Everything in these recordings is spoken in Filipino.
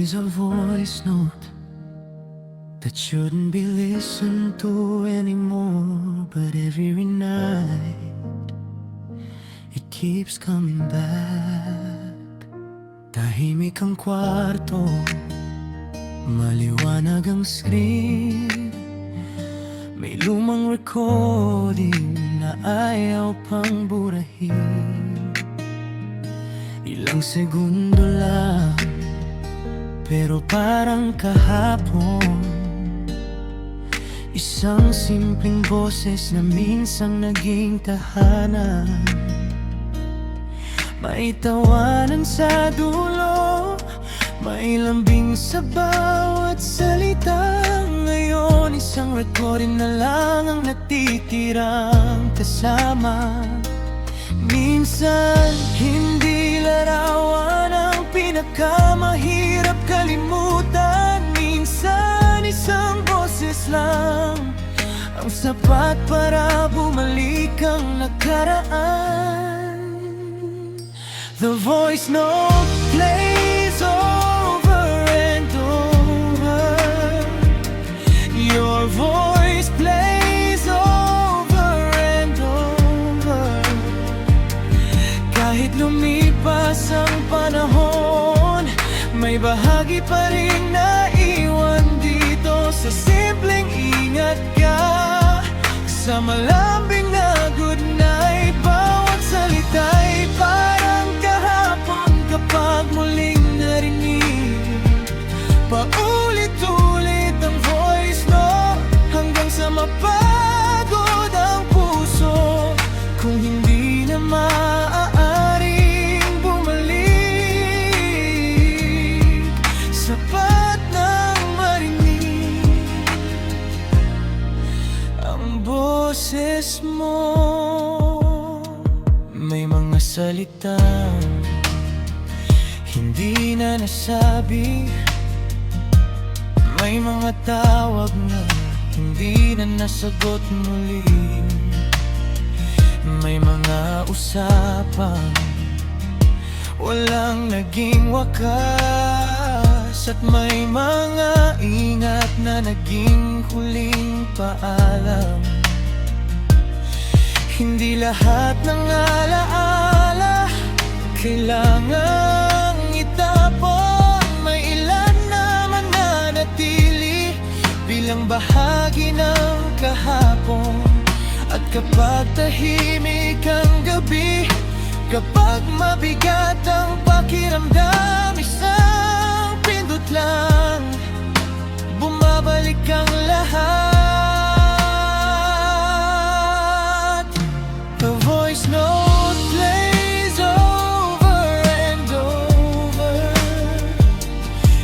is a voice note that shouldn't be listened to anymore, but every night it keeps coming back. Tahimik ang kwarto, maliwanag ang screen, may lumang recording na ayaw pang burahin. Ilang segundo lang, pero parang kahapon. Isang simpleng boses na minsang naging tahanan. May tawanan sa dulo, may lambing sa bawat salita. Ngayon isang recording na lang ang natitirang kasama. Minsan hindi larawan ang pinakamahirap kalimutan. Minsan isang boses lang ang sapat para bumalik ang nakaraan. The voice note plays over and over. Your voice plays over and over. Kahit lumipas ang panahon, may bahagi pa rin naiwan dito sa simpleng ingat ka. Sa malambing na goodnight, bawat salita'y parang kahapon kapag muling narinig. Paulit-ulit ang voice note hanggang sa mapagod ang puso. Kung hindi na maaaring bumalik, sapat nang marinig ang boses mo. May mga salitang hindi na nasabi, may mga tawag na hindi na nasagot muli, may mga usapang walang naging wakas, at may mga ingat na naging huling paalam. Hindi lahat ng alaala kailangang itapon. May ilan na mananatili bilang bahagi ng kahapon. At kapag tahimik ang gabi, kapag mabigat ang pakiramdam, isang pindot lang, bumabalik ang lahat. The voice note plays over and over.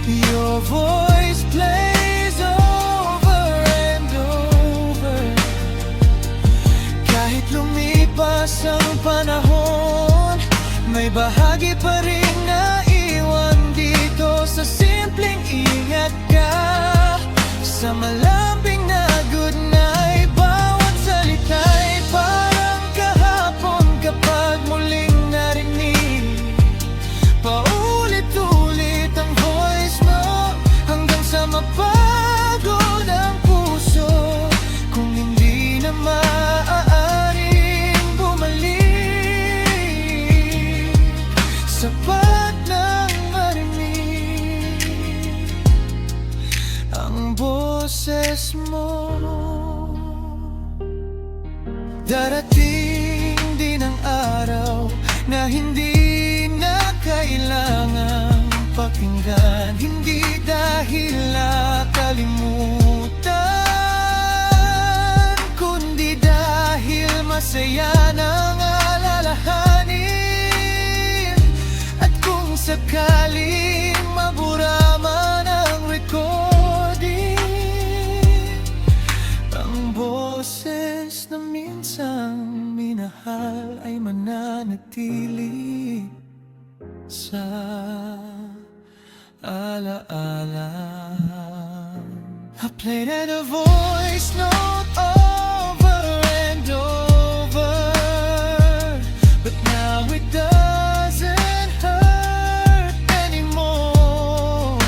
Your voice plays over and over. Kahit lumipas ang panahon, may bahagi pa rin naiwan dito sa simpleng ingat ka. Sa malambing na goodnight, bawat salita'y parang kahapon kapag muling narinig. Paulit-ulit ang voice mo hanggang sa mapagod ang puso. Kung hindi na maaaring bumalik, sapat nang marinig ang boses mo. Darating din ang araw na hindi na kailangang pakinggan, hindi dahil nakalimutan, kundi dahil masaya nang alalahanin. At kung sakaling mabura man ang recording, ang boses na minsang minahal ay mananatili sa alaala. I played at a voice note over and over, but now it doesn't hurt anymore.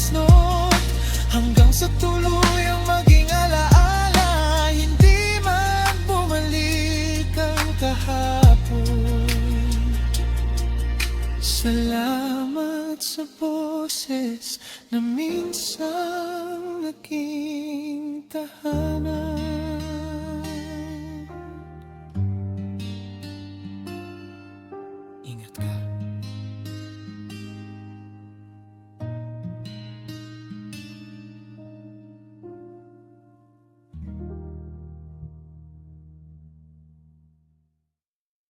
voice note hanggang sa tuluyang maging alaala. Hindi man bumalik ang kahapon. Salamat sa boses na minsang naging tahanan. Ingat ka.